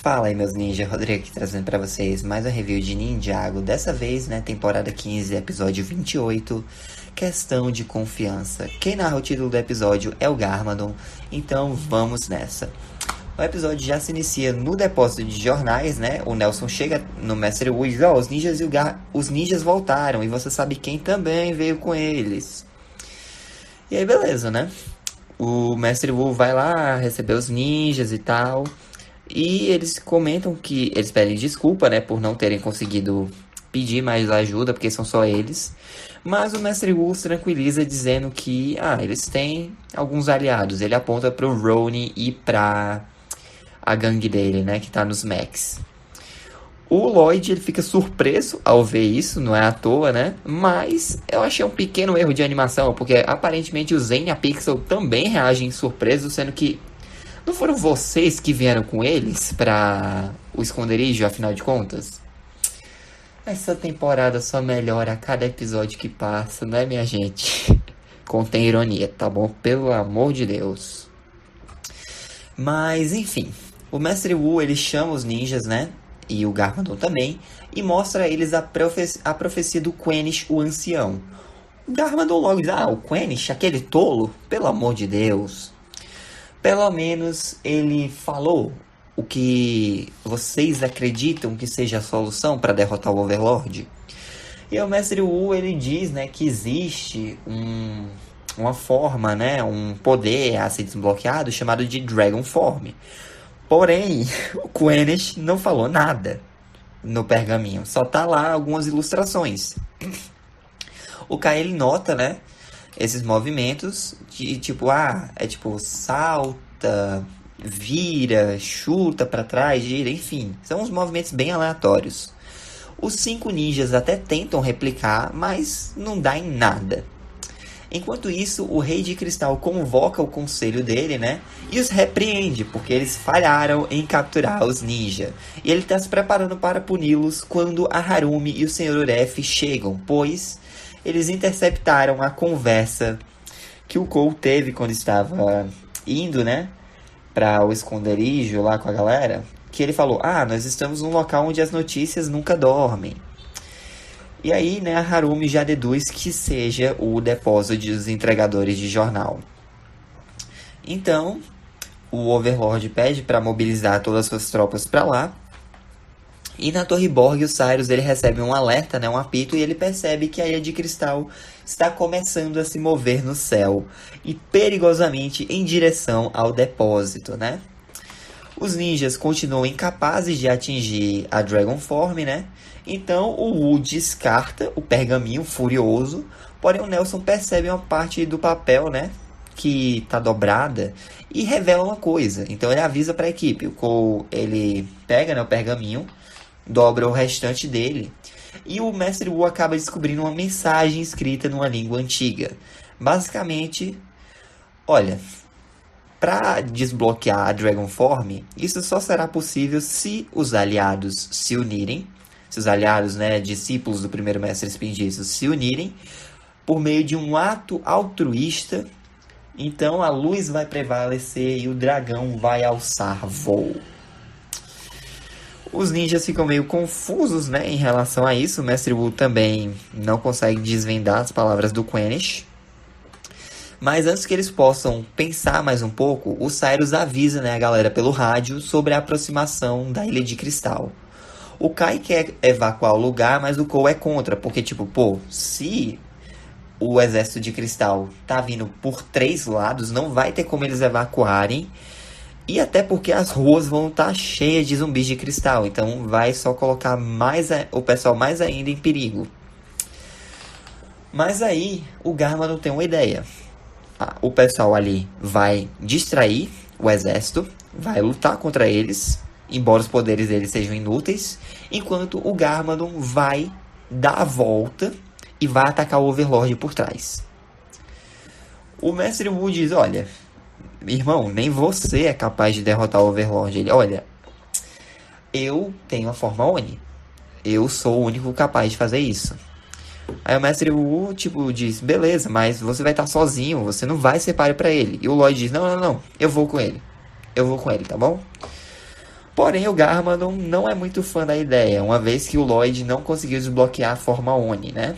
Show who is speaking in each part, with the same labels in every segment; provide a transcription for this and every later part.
Speaker 1: Fala aí, meus ninjas, Rodrigo aqui trazendo pra vocês mais um review de Ninjago. Dessa vez, né, temporada 15, episódio 28, questão de confiança. Quem narra o título do episódio é o Garmadon, então vamos nessa. O episódio já se inicia no depósito de jornais, né? O Nelson chega no Mestre Wu e diz, os ninjas voltaram e você sabe quem também veio com eles. E aí, beleza, né? O Mestre Wu vai lá receber os ninjas e tal. E eles comentam que eles pedem desculpa, né, por não terem conseguido pedir mais ajuda, porque são só eles. Mas o Mestre Wu os tranquiliza dizendo que, eles têm alguns aliados. Ele aponta pro Ronin e pra a gangue dele, né, que tá nos mechs. O Lloyd, ele fica surpreso ao ver isso, não é à toa, né? Mas eu achei um pequeno erro de animação, porque aparentemente o Zen e a Pixel também reagem surpresos, sendo que não foram vocês que vieram com eles pra o esconderijo, afinal de contas? Essa temporada só melhora a cada episódio que passa, né, minha gente? Contém ironia, tá bom? Pelo amor de Deus. Mas, enfim. O Mestre Wu, ele chama os ninjas, né? E o Garmadon também. E mostra a eles a profecia do Quenish, o ancião. O Garmadon logo diz, o Quenish, aquele tolo? Pelo amor de Deus. Pelo menos ele falou o que vocês acreditam que seja a solução para derrotar o Overlord. E o Mestre Wu, ele diz, né, que existe uma forma, né, um poder a ser desbloqueado chamado de Dragon Form. Porém, o Quenish não falou nada no pergaminho. Só tá lá algumas ilustrações. O Kai, ele nota, né, esses movimentos de tipo, salta, vira, chuta pra trás, gira, enfim. São uns movimentos bem aleatórios. Os 5 ninjas até tentam replicar, mas não dá em nada. Enquanto isso, o Rei de Cristal convoca o conselho dele, né? E os repreende, porque eles falharam em capturar os ninjas. E ele está se preparando para puni-los quando a Harumi e o Sr. Uref chegam, pois eles interceptaram a conversa que o Cole teve quando estava indo, né, para o esconderijo lá com a galera. Que ele falou, nós estamos num local onde as notícias nunca dormem. E aí, né, a Harumi já deduz que seja o depósito dos entregadores de jornal. Então, o Overlord pede para mobilizar todas as suas tropas para lá. E na Torre Borg, o Cyrus, ele recebe um alerta, né, um apito, e ele percebe que a Ilha de Cristal está começando a se mover no céu e perigosamente em direção ao depósito, né? Os ninjas continuam incapazes de atingir a Dragon Form, né? Então o Wu descarta o pergaminho furioso, porém o Nelson percebe uma parte do papel, né, que está dobrada e revela uma coisa. Então ele avisa para a equipe. O Cole, ele pega, né, o pergaminho, dobra o restante dele. E o Mestre Wu acaba descobrindo uma mensagem escrita numa língua antiga. Basicamente, olha, para desbloquear a Dragon Form, isso só será possível se os aliados se unirem. Se os aliados, né, discípulos do primeiro Mestre Espindiço se unirem por meio de um ato altruísta. Então a luz vai prevalecer e o dragão vai alçar voo. Os ninjas ficam meio confusos, né, em relação a isso. O Mestre Wu também não consegue desvendar as palavras do Quenish. Mas antes que eles possam pensar mais um pouco, o Cyrus avisa, né, a galera pelo rádio sobre a aproximação da Ilha de Cristal. O Kai quer evacuar o lugar, mas o Cole é contra, porque se o exército de Cristal tá vindo por 3 lados, não vai ter como eles evacuarem. E até porque as ruas vão estar cheias de zumbis de cristal. Então vai só colocar o pessoal mais ainda em perigo. Mas aí o Garmadon tem uma ideia. O pessoal ali vai distrair o exército. Vai lutar contra eles. Embora os poderes deles sejam inúteis. Enquanto o Garmadon vai dar a volta e vai atacar o Overlord por trás. O Mestre Wu diz, olha, irmão, nem você é capaz de derrotar o Overlord. Ele, olha, eu tenho a forma Oni. Eu sou o único capaz de fazer isso. Aí o Mestre Wu, diz, beleza, mas você vai estar sozinho, você não vai ser páreo pra ele. E o Lloyd diz, não, eu vou com ele. Eu vou com ele, tá bom? Porém, o Garmadon não é muito fã da ideia, uma vez que o Lloyd não conseguiu desbloquear a forma Oni, né?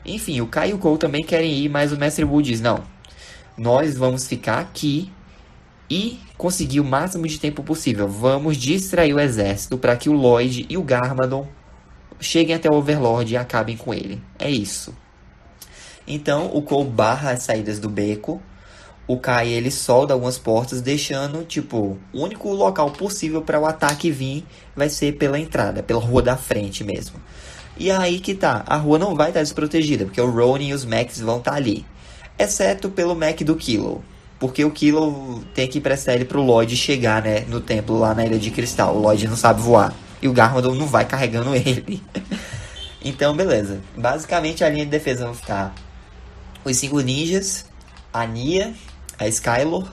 Speaker 1: Enfim, o Kai e o Cole também querem ir, mas o Mestre Wu diz, não, nós vamos ficar aqui e conseguir o máximo de tempo possível. Vamos distrair o exército para que o Lloyd e o Garmadon cheguem até o Overlord e acabem com ele. É isso. Então, o Cole barra as saídas do beco. O Kai, ele solda algumas portas, deixando, tipo, o único local possível para o ataque vir vai ser pela entrada, pela rua da frente mesmo. E aí que tá, a rua não vai estar desprotegida, porque o Ronin e os Macs vão estar ali. Exceto pelo Mac do Kilo. Porque o Kilo tem que emprestar ele pro Lloyd chegar, né, no templo lá na Ilha de Cristal. O Lloyd não sabe voar. E o Garmadon não vai carregando ele. Então, beleza. Basicamente, a linha de defesa vai ficar os 5 ninjas, a Nia, a Skylor,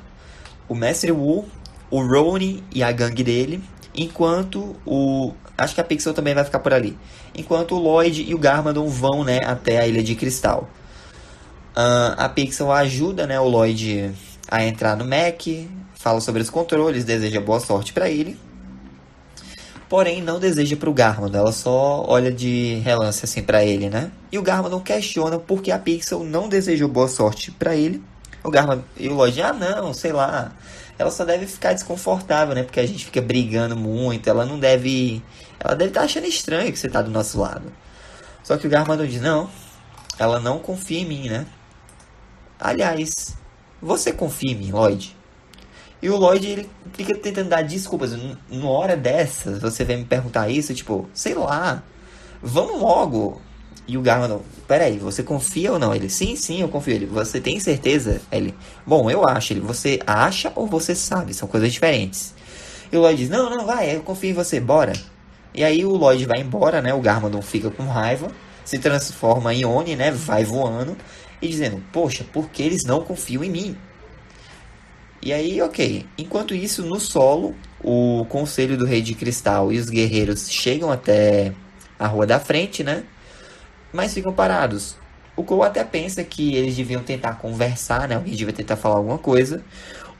Speaker 1: o Mestre Wu, o Ronin e a gangue dele. Enquanto o... Acho que a Pixel também vai ficar por ali. Enquanto o Lloyd e o Garmadon vão, né, até a Ilha de Cristal. A Pixel ajuda, né, o Lloyd a entrar no Mac, fala sobre os controles, deseja boa sorte para ele. Porém, não deseja para o Garmadon, ela só olha de relance assim para ele, né? E o Garmadon questiona por que a Pixel não desejou boa sorte para ele. O Garmadon e o Lloyd, não, sei lá. Ela só deve ficar desconfortável, né? Porque a gente fica brigando muito, ela não deve... Ela deve estar achando estranho que você tá do nosso lado. Só que o Garmadon diz, não, ela não confia em mim, né? Aliás, você confia em mim, Lloyd? E o Lloyd, ele fica tentando dar desculpas. Numa hora dessas, você vem me perguntar isso, tipo, sei lá, vamos logo. E o Garmadon, peraí, você confia ou não? Ele, sim, eu confio. Ele, você tem certeza? Ele, bom, eu acho. Ele, você acha ou você sabe? São coisas diferentes. E o Lloyd diz, não, vai, eu confio em você, bora. E aí o Lloyd vai embora, né? O Garmadon fica com raiva, se transforma em Oni, né? Vai voando e dizendo, poxa, por que eles não confiam em mim? E aí, ok. Enquanto isso, no solo, o Conselho do Rei de Cristal e os guerreiros chegam até a rua da frente, né? Mas ficam parados. O Cole até pensa que eles deviam tentar conversar, né? Alguém devia tentar falar alguma coisa.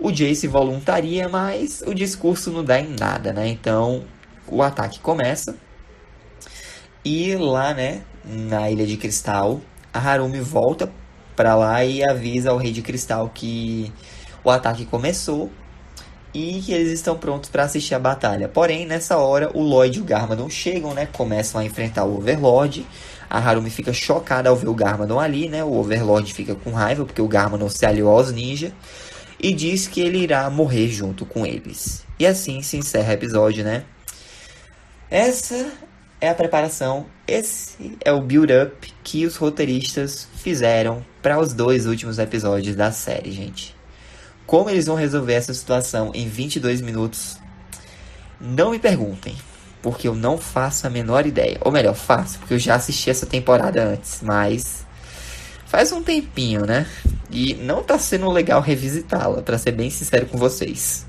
Speaker 1: O Jay se voluntaria, mas o discurso não dá em nada, né? Então, o ataque começa. E lá, né, na Ilha de Cristal, a Harumi volta pra lá e avisa ao Rei de Cristal que o ataque começou e que eles estão prontos para assistir a batalha. Porém, nessa hora, o Lloyd e o Garmadon chegam, né? Começam a enfrentar o Overlord. A Harumi fica chocada ao ver o Garmadon ali, né? O Overlord fica com raiva porque o Garmadon se aliou aos ninjas e diz que ele irá morrer junto com eles. E assim se encerra o episódio, né? Essa é a preparação, esse é o build-up que os roteiristas fizeram para os 2 últimos episódios da série, gente. Como eles vão resolver essa situação em 22 minutos? Não me perguntem, porque eu não faço a menor ideia. Ou melhor, faço, porque eu já assisti essa temporada antes, mas faz um tempinho, né? E não tá sendo legal revisitá-la, pra ser bem sincero com vocês.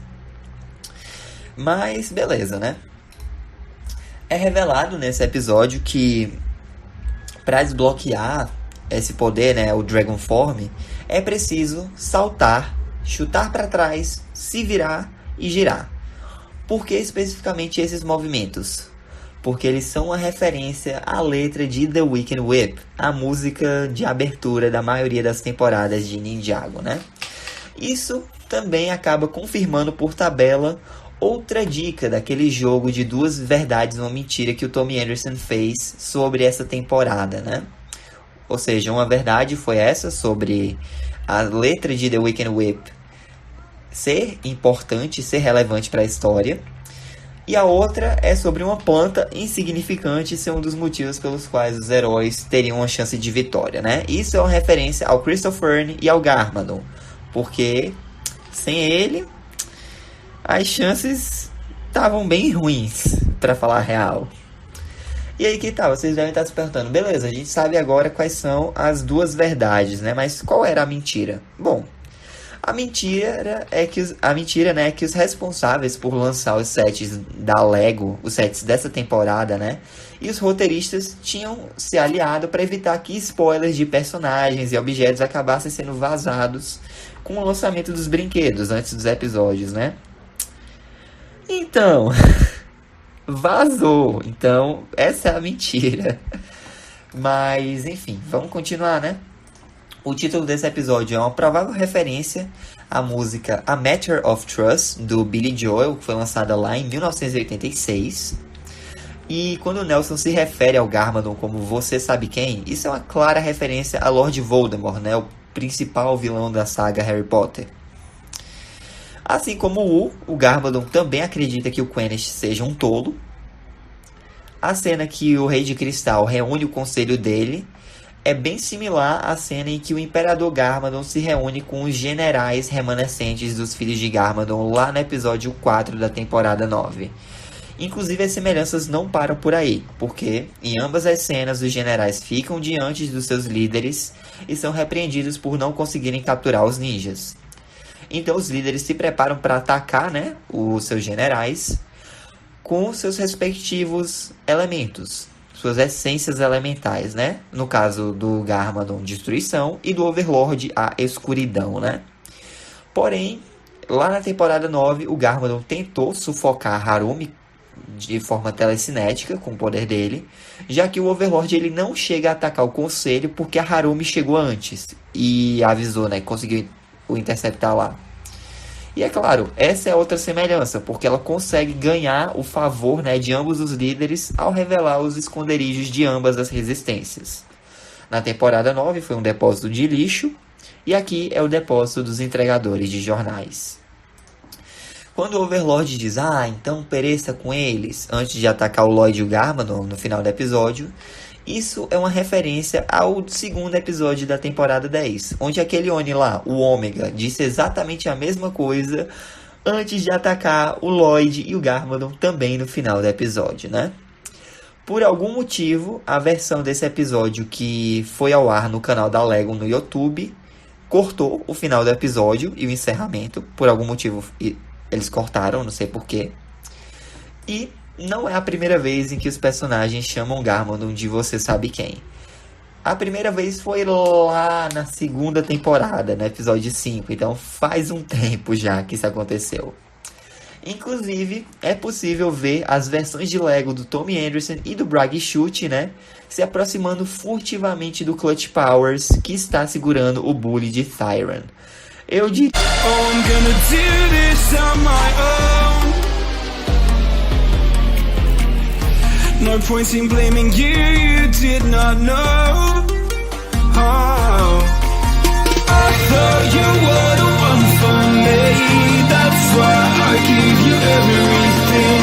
Speaker 1: Mas beleza, né? É revelado nesse episódio que para desbloquear esse poder, né, o Dragon Form, é preciso saltar, chutar para trás, se virar e girar. Por que especificamente esses movimentos? Porque eles são uma referência à letra de The Weeknd Whip, a música de abertura da maioria das temporadas de Ninjago, né? Isso também acaba confirmando por tabela outra dica daquele jogo de 2 verdades e uma mentira que o Tommy Anderson fez sobre essa temporada, né? Ou seja, uma verdade foi essa sobre a letra de The Weeknd Whip ser importante, ser relevante para a história. E a outra é sobre uma planta insignificante ser um dos motivos pelos quais os heróis teriam uma chance de vitória, né? Isso é uma referência ao Christopher e ao Garmadon, porque sem ele as chances estavam bem ruins, para falar a real. E aí que tal? Vocês devem estar se perguntando, beleza, a gente sabe agora quais são as 2 verdades, né? Mas qual era a mentira? Bom, a mentira é que os responsáveis por lançar os sets da Lego, os sets dessa temporada, né? E os roteiristas tinham se aliado para evitar que spoilers de personagens e objetos acabassem sendo vazados com o lançamento dos brinquedos antes dos episódios, né? Então, vazou. Então, essa é a mentira. Mas, enfim, vamos continuar, né? O título desse episódio é uma provável referência à música A Matter of Trust, do Billy Joel, que foi lançada lá em 1986. E quando o Nelson se refere ao Garmadon como você sabe quem, isso é uma clara referência a Lord Voldemort, né? O principal vilão da saga Harry Potter. Assim como o Garmadon também acredita que o Quenish seja um tolo. A cena que o Rei de Cristal reúne o conselho dele é bem similar à cena em que o Imperador Garmadon se reúne com os generais remanescentes dos Filhos de Garmadon lá no episódio 4 da temporada 9. Inclusive, as semelhanças não param por aí, porque em ambas as cenas os generais ficam diante dos seus líderes e são repreendidos por não conseguirem capturar os ninjas. Então os líderes se preparam para atacar, né, os seus generais com seus respectivos elementos, suas essências elementais, né? No caso do Garmadon, destruição, e do Overlord, a escuridão, né? Porém, lá na temporada 9, o Garmadon tentou sufocar Harumi de forma telecinética, com o poder dele, já que o Overlord ele não chega a atacar o conselho porque a Harumi chegou antes e avisou, né? Conseguiu o interceptar lá. E é claro, essa é outra semelhança, porque ela consegue ganhar o favor, né, de ambos os líderes ao revelar os esconderijos de ambas as resistências. Na temporada 9 foi um depósito de lixo, e aqui é o depósito dos entregadores de jornais. Quando o Overlord diz, então pereça com eles, antes de atacar o Lloyd e o Garmadon no final do episódio, isso é uma referência ao segundo episódio da temporada 10, onde aquele Oni lá, o Ômega, disse exatamente a mesma coisa antes de atacar o Lloyd e o Garmadon também no final do episódio, né? Por algum motivo, a versão desse episódio que foi ao ar no canal da Lego no YouTube cortou o final do episódio e o encerramento. Por algum motivo eles cortaram, não sei porquê. E não é a primeira vez em que os personagens chamam Garmadon de você sabe quem. A primeira vez foi lá na segunda temporada, no episódio 5. Então faz um tempo já que isso aconteceu. Inclusive, é possível ver as versões de Lego do Tommy Anderson e do Bragi Chute, né? Se aproximando furtivamente do Clutch Powers, que está segurando o bully de Thyran. Eu diria... I'm gonna do this on my own. No point in blaming you, you did not know. Oh, I thought you were the one for me. That's why I give you everything.